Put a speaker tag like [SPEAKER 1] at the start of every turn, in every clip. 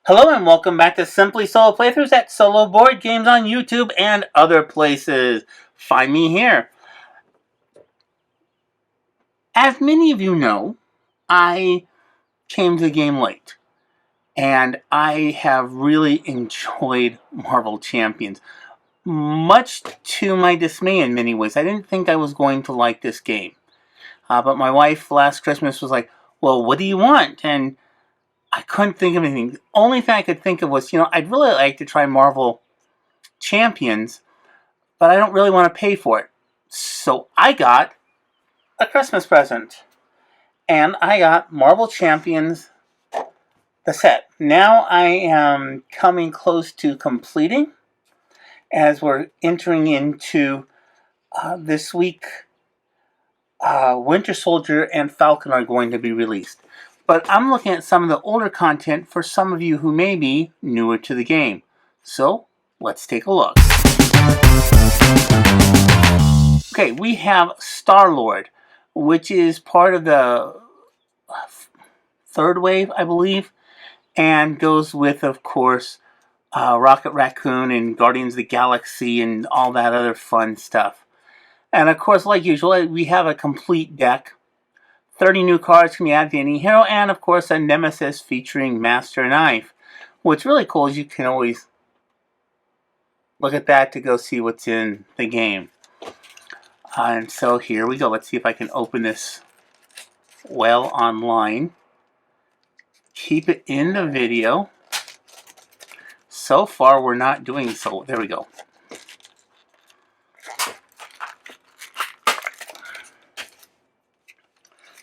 [SPEAKER 1] Hello and welcome back to Simply Solo Playthroughs at Solo Board Games on YouTube and other places. Find me here. As many of you know, I came to the game late, and I have really enjoyed Marvel Champions. Much to my dismay in many ways. I didn't think I was going to like this game. But my wife last Christmas was like, well, what do you want? And I couldn't think of anything. The only thing I could think of was, I'd really like to try Marvel Champions, but I don't really want to pay for it. So I got a Christmas present. And I got Marvel Champions, the set. Now I am coming close to completing as we're entering into this week. Winter Soldier and Falcon are going to be released. But I'm looking at some of the older content for some of you who may be newer to the game. So let's take a look. Okay, we have Star-Lord, which is part of the third wave, I believe, and goes with, of course, Rocket Raccoon and Guardians of the Galaxy and all that other fun stuff. And of course, like usual, we have a complete deck. 30 new cards can be added to any hero, and of course a Nemesis featuring Master Knife. What's really cool is you can always look at that to go see what's in the game. And so here we go. Let's see if I can open this well online. Keep it in the video. So far we're not doing so. There we go.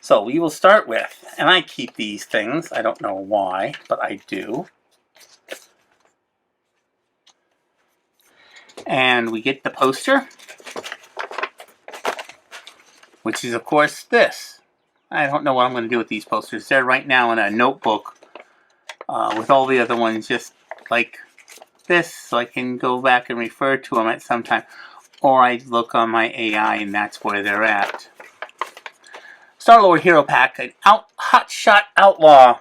[SPEAKER 1] So we will start with, and I keep these things, I don't know why, but I do. And we get the poster, which is of course this. I don't know what I'm going to do with these posters. They're right now in a notebook with all the other ones just like this, so I can go back and refer to them at some time. Or I look on my AI and that's where they're at. Star-Lord Hero Pack, an hotshot outlaw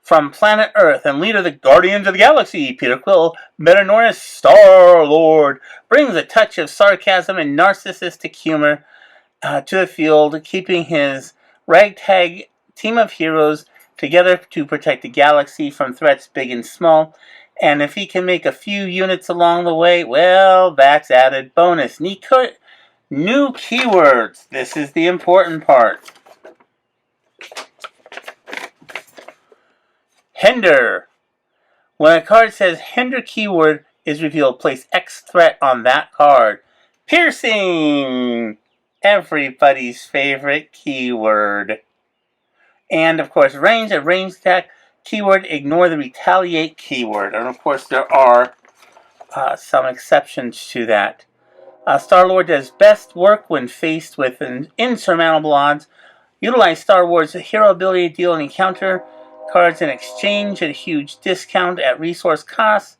[SPEAKER 1] from planet Earth and leader of the Guardians of the Galaxy, Peter Quill, better known as Star-Lord, brings a touch of sarcasm and narcissistic humor to the field, keeping his ragtag team of heroes together to protect the galaxy from threats big and small. And if he can make a few units along the way, well, that's added bonus. New keywords. This is the important part. Hinder. When a card says Hinder keyword is revealed, place X threat on that card. Piercing. Everybody's favorite keyword. And of course, range, a ranged attack keyword, ignore the retaliate keyword. And of course, there are some exceptions to that. Star-Lord does best work when faced with an insurmountable odds. Utilize Star-Lord's hero ability to deal an encounter cards in exchange at a huge discount at resource costs,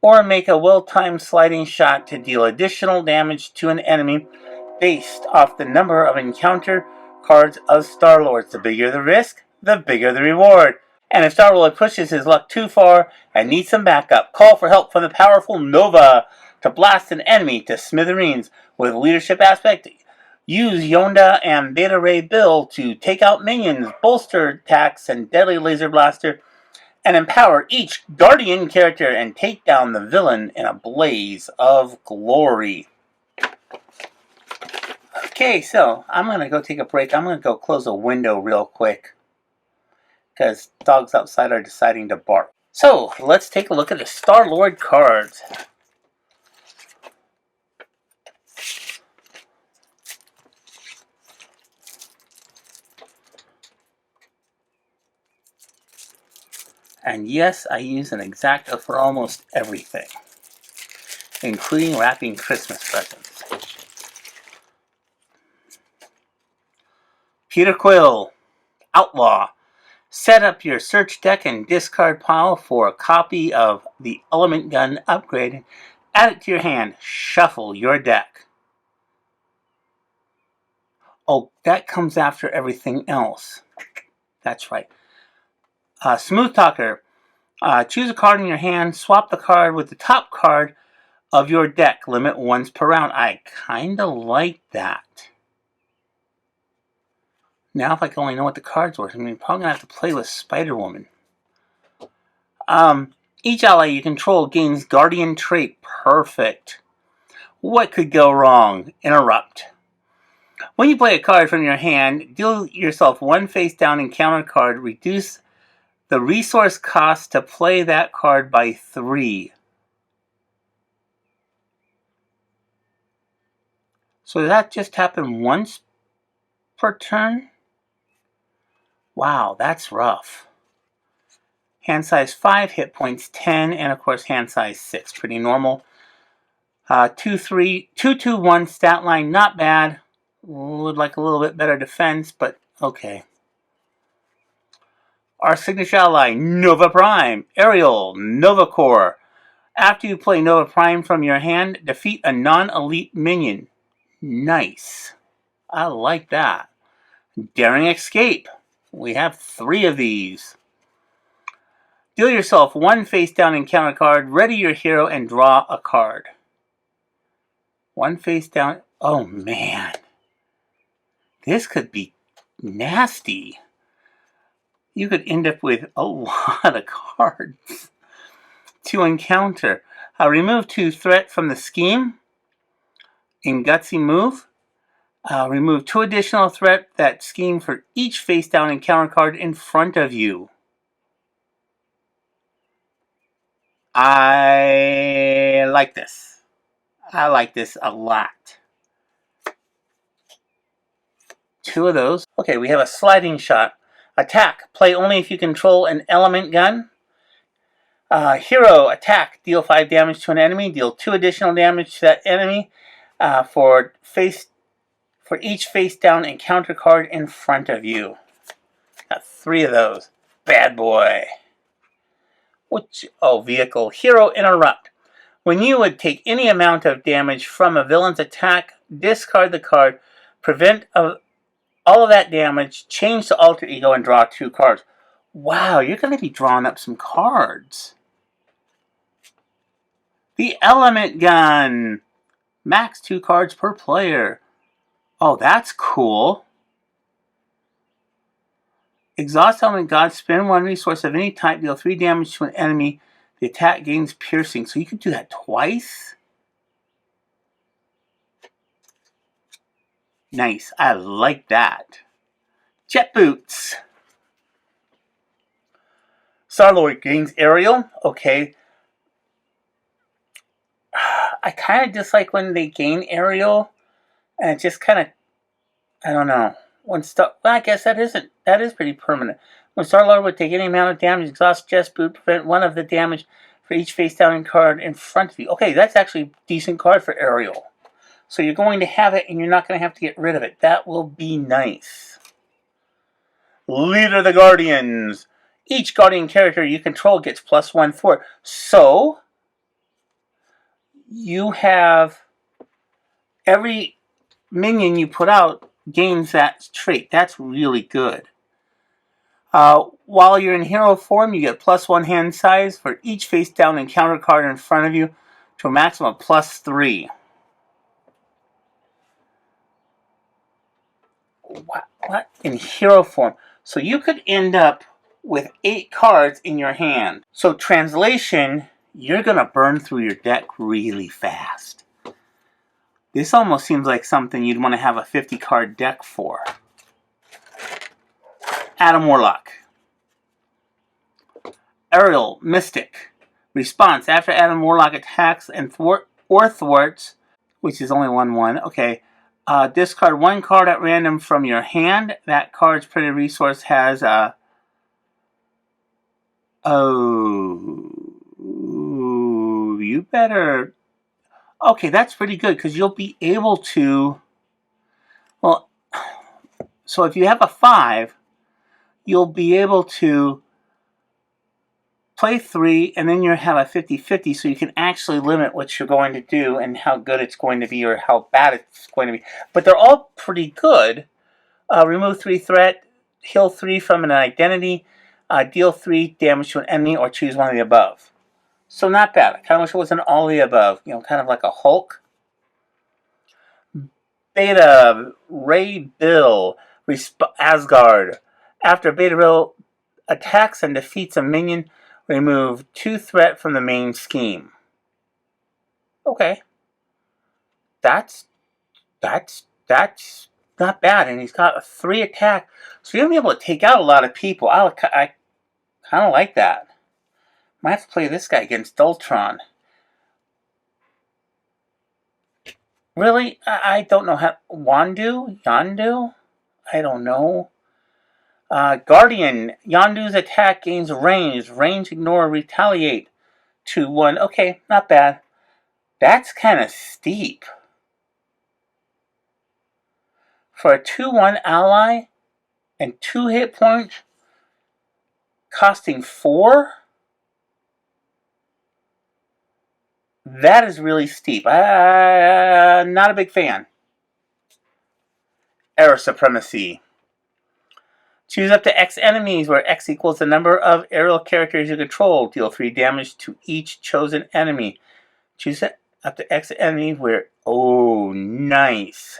[SPEAKER 1] or make a well-timed sliding shot to deal additional damage to an enemy based off the number of encounter cards of Star-Lord. The bigger the risk, the bigger the reward. And if Star-Lord pushes his luck too far and needs some backup, call for help from the powerful Nova to blast an enemy to smithereens. With leadership aspect, use Yonda and Beta Ray Bill to take out minions, bolster attacks, and deadly laser blaster, and empower each Guardian character and take down the villain in a blaze of glory. Okay, so I'm going to go take a break. I'm going to go close a window real quick because dogs outside are deciding to bark. So let's take a look at the Star-Lord cards. And yes, I use an X-Acto for almost everything, including wrapping Christmas presents. Peter Quill, Outlaw. Set up your search deck and discard pile for a copy of the Element Gun upgrade. Add it to your hand. Shuffle your deck. Oh, that comes after everything else. That's right. Smooth Talker. Choose a card in your hand, swap the card with the top card of your deck. Limit once per round. I kinda like that. Now if I can only know what the cards were, I'm probably gonna have to play with Spider-Woman. Each ally you control gains Guardian trait. Perfect. What could go wrong? Interrupt. When you play a card from your hand, deal yourself one face down encounter card. Reduce the resource cost to play that card by 3. So does that just happen once per turn? Wow, that's rough. Hand size 5, hit points 10, and of course hand size 6. Pretty normal. 2-2-1 stat line, not bad. Would like a little bit better defense, but okay. Our signature ally, Nova Prime. Ariel, Nova Core. After you play Nova Prime from your hand, defeat a non-elite minion. Nice. I like that. Daring Escape. We have 3 of these. Deal yourself one face down encounter card, ready your hero, and draw a card. One face down. Oh man. This could be nasty. You could end up with a lot of cards to encounter. Remove 2 threat from the scheme in Gutsy Move. Remove 2 additional threat that scheme for each face down encounter card in front of you. I like this. I like this a lot. 2 of those. Okay, we have a sliding shot. Attack. Play only if you control an element gun. Hero. Attack. Deal 5 damage to an enemy. Deal 2 additional damage to that enemy for each face down encounter card in front of you. Got 3 of those. Bad boy. Vehicle. Hero Interrupt. When you would take any amount of damage from a villain's attack, discard the card, prevent all of that damage, change to alter ego, and draw 2 cards. Wow, you're going to be drawing up some cards. The Element Gun. Max 2 cards per player. Oh, that's cool. Exhaust Element God. Spend 1 resource of any type. Deal 3 damage to an enemy. The attack gains piercing. So you could do that twice? Nice. I like that. Jet Boots. Star-Lord gains Ariel. Okay. I kind of dislike when they gain Ariel. And it just kind of, I don't know. Well, I guess that is pretty permanent. When Star-Lord would take any amount of damage, exhaust Jet Boot, prevent 1 of the damage for each face down card in front of you. Okay, that's actually a decent card for Ariel. So you're going to have it and you're not going to have to get rid of it. That will be nice. Leader of the Guardians. Each Guardian character you control gets +1 for. So you have every minion you put out gains that trait. That's really good. While you're in hero form, you get +1 hand size for each face down encounter card in front of you to a maximum of +3. What? In hero form. So you could end up with 8 cards in your hand. So translation, you're going to burn through your deck really fast. This almost seems like something you'd want to have a 50-card deck for. Adam Warlock. Ariel Mystic. Response. After Adam Warlock attacks and thwarts, which is only 1/1. Okay. Discard 1 card at random from your hand. That card's printed resource has a... Oh, you better... Okay, that's pretty good because you'll be able to... Well, so if you have a 5, you'll be able to play 3 and then you'll have a 50-50 so you can actually limit what you're going to do and how good it's going to be or how bad it's going to be. But they're all pretty good. Remove 3 threat, heal 3 from an identity. Deal 3 damage to an enemy or choose one of the above. So not bad. I kind of wish it wasn't all the above. You know, kind of like a Hulk. Beta Ray Bill Asgard. After Beta Bill attacks and defeats a minion, remove 2 threat from the main scheme. Okay. That's not bad, and he's got a 3 attack, so you're gonna be able to take out a lot of people. I kind of like that. Might have to play this guy against Ultron. Really, I don't know how. Yondu, I don't know. Guardian, Yondu's attack gains range, ignore, retaliate. 2-1. Okay, not bad. That's kind of steep. For a 2-1 ally and 2 hit points, costing 4? That is really steep. Not a big fan. Air Supremacy. Choose up to X enemies, where X equals the number of aerial characters you control. Deal 3 damage to each chosen enemy. Choose up to X enemy where... Oh, nice.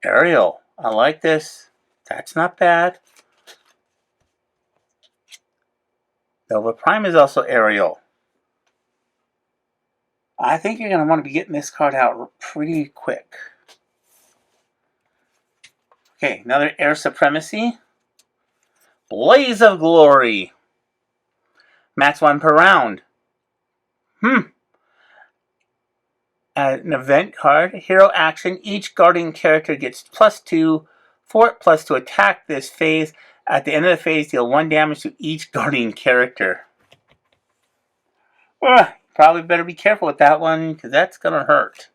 [SPEAKER 1] Aerial. I like this. That's not bad. Nova Prime is also aerial. I think you're going to want to be getting this card out pretty quick. Okay, another Air Supremacy. Blaze of Glory. Max 1 per round. An event card. Hero action. Each Guardian character gets +2 fort +2 attack this phase. At the end of the phase, deal 1 damage to each Guardian character. Probably better be careful with that one, because that's going to hurt.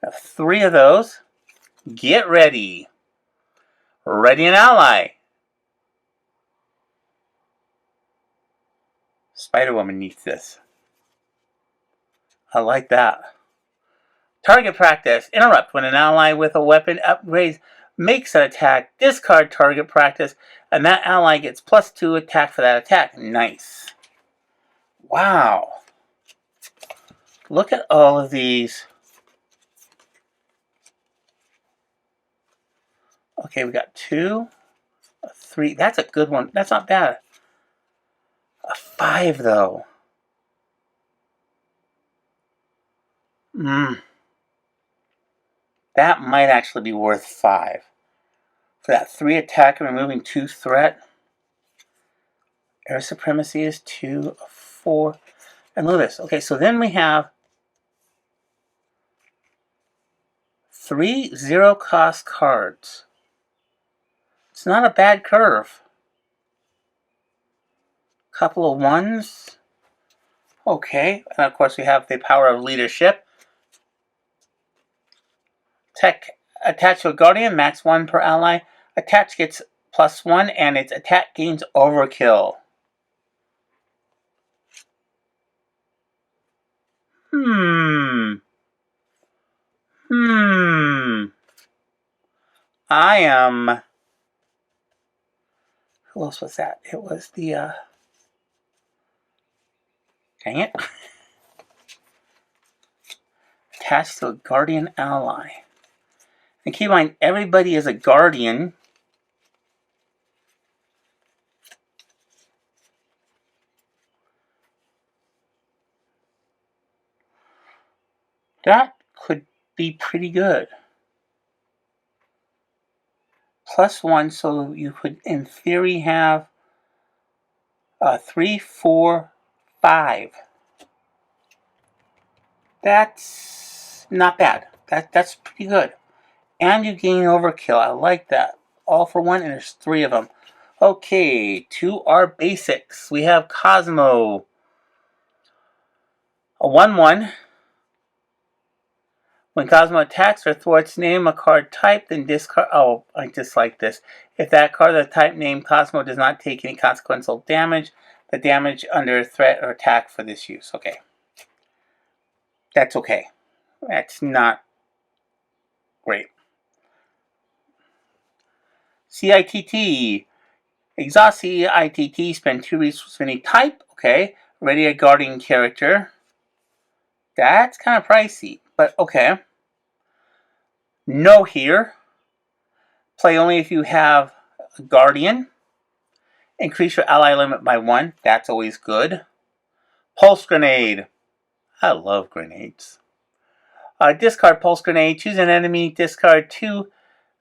[SPEAKER 1] I have 3 of those. Get ready. Ready an ally. Spider-Woman needs this. I like that. Target practice. Interrupt. When an ally with a weapon upgrades makes an attack, discard target practice, and that ally gets +2 attack for that attack. Nice. Wow. Look at all of these. Okay, we got 2, 3. That's a good one. That's not bad. A 5, though. That might actually be worth 5. For that 3 attack and removing 2 threat. Air Supremacy is 2, 4. And look at this. Okay, so then we have 3 0-cost cards. It's not a bad curve. Couple of 1s. Okay, and of course we have the power of leadership. Tech attached to a Guardian, max 1 per ally. Attach gets +1 and its attack gains overkill. I am... Who else was that? It was the... Dang it. Attached to a Guardian ally. And keep in mind, everybody is a Guardian. That could be pretty good. +1, so you could, in theory, have 3, 4, 5. That's not bad. That's pretty good. And you gain overkill. I like that. All for 1, and there's 3 of them. Okay, to our basics. We have Cosmo. A 1-1. When Cosmo attacks or thwarts, name a card type, then discard... Oh, I dislike this. If that card of the type named Cosmo does not take any consequential damage, the damage under threat or attack for this use. Okay. That's okay. That's not great. CITT. Exhaust CITT. Spend 2 resources of any type. Okay. Ready a guardian character. That's kind of pricey, but okay. No here. Play only if you have a guardian. Increase your ally limit by 1. That's always good. Pulse grenade. I love grenades. Discard pulse grenade. Choose an enemy. Discard 2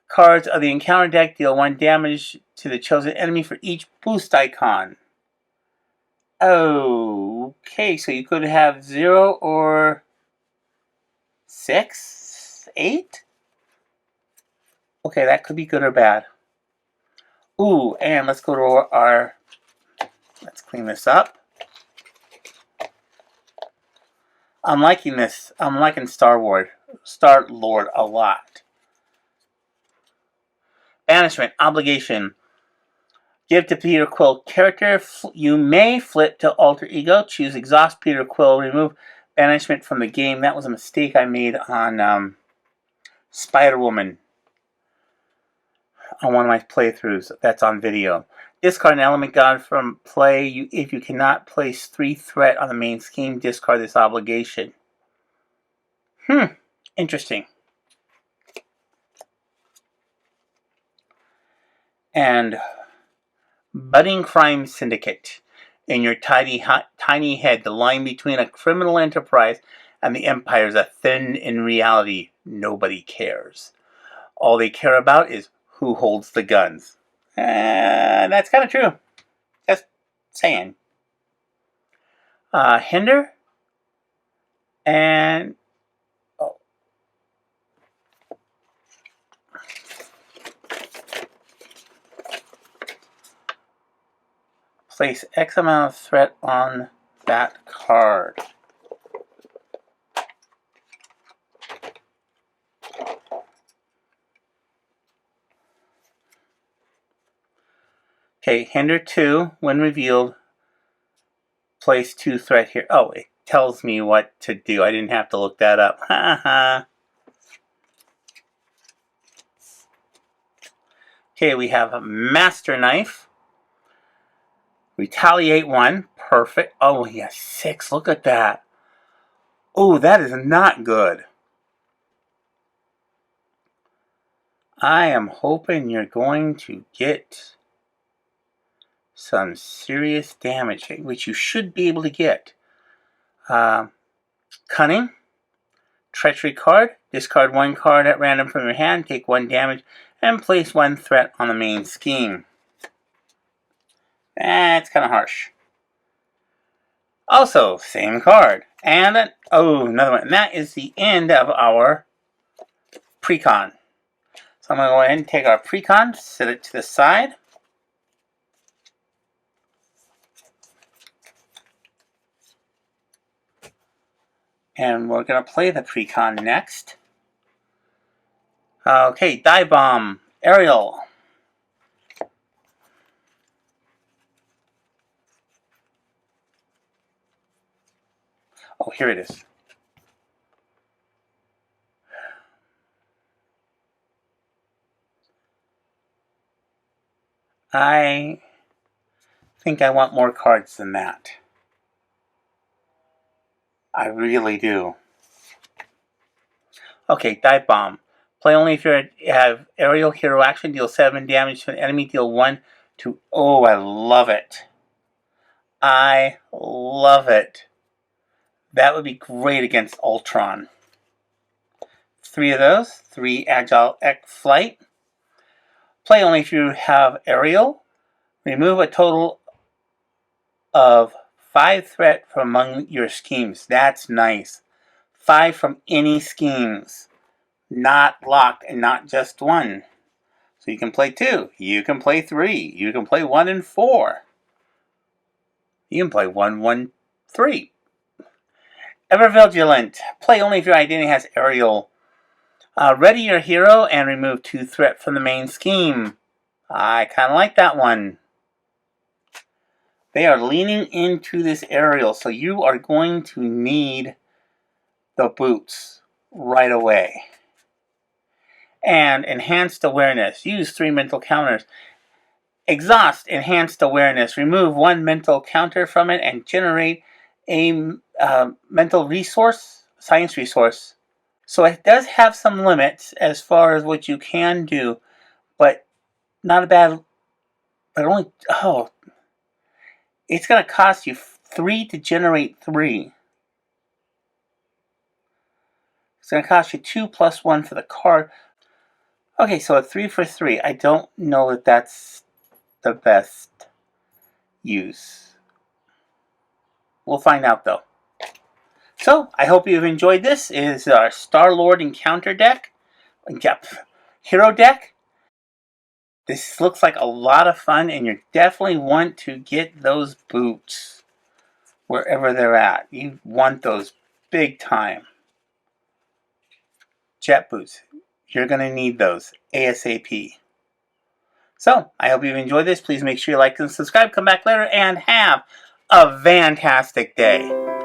[SPEAKER 1] cards of the encounter deck. Deal 1 damage to the chosen enemy for each boost icon. Okay, so you could have 0 or 6, 8. Okay, that could be good or bad. Ooh, and let's go to our. Let's clean this up. I'm liking this. I'm liking Star-Lord a lot. Banishment. Obligation. Give to Peter Quill character. You may flip to alter ego. Choose exhaust Peter Quill. Remove banishment from the game. That was a mistake I made on Spider-Woman. On one of my playthroughs. That's on video. Discard an element god from play. If you cannot place 3 threat on the main scheme, discard this obligation. Interesting. And budding crime syndicate. In your tiny head, the line between a criminal enterprise and the empire is a thin in reality. Nobody cares. All they care about is who holds the guns. And that's kind of true. Just saying. Hinder. And place X amount of threat on that card. Okay, hinder 2, when revealed, place 2 threat here. Oh, it tells me what to do. I didn't have to look that up. Okay, we have a Master Knife. Retaliate 1. Perfect. Oh, he has 6. Look at that. Oh, that is not good. I am hoping you're going to get some serious damage, which you should be able to get. Cunning. Treachery card. Discard 1 card at random from your hand. Take 1 damage and place 1 threat on the main scheme. That's kind of harsh. Also, same card. And another one. And that is the end of our precon. So I'm going to go ahead and take our precon, set it to the side. And we're going to play the precon next. Okay, Dive Bomb, Ariel. Oh, here it is. I think I want more cards than that. I really do. Okay, Dive Bomb. Play only if you have aerial hero action. Deal 7 damage to an enemy. Deal 1 to... Oh, I love it. I love it. That would be great against Ultron. 3 of those. 3 Agile X Flight. Play only if you have aerial. Remove a total of 5 threat from among your schemes. That's nice. 5 from any schemes. Not locked and not just 1. So you can play 2. You can play 3. You can play 1 and 4. You can play 1, 1, 3. Ever Vigilant. Play only if your identity has aerial. Ready your hero and remove 2 threat from the main scheme. I kind of like that one. They are leaning into this aerial, so you are going to need the boots right away. And enhanced awareness. Use 3 mental counters. Exhaust enhanced awareness. Remove 1 mental counter from it and generate a mental resource, science resource. So it does have some limits as far as what you can do, but not a bad. But only it's going to cost you 3 to generate 3. It's going to cost you 2 plus 1 for the card. Okay, so a 3 for 3. I don't know that that's the best use. We'll find out though. So, I hope you've enjoyed this. It is our Star-Lord Encounter deck. Yep, Hero deck. This looks like a lot of fun, and you definitely want to get those boots wherever they're at. You want those big time. Jet boots. You're going to need those ASAP. So, I hope you've enjoyed this. Please make sure you like and subscribe. Come back later and have a fantastic day.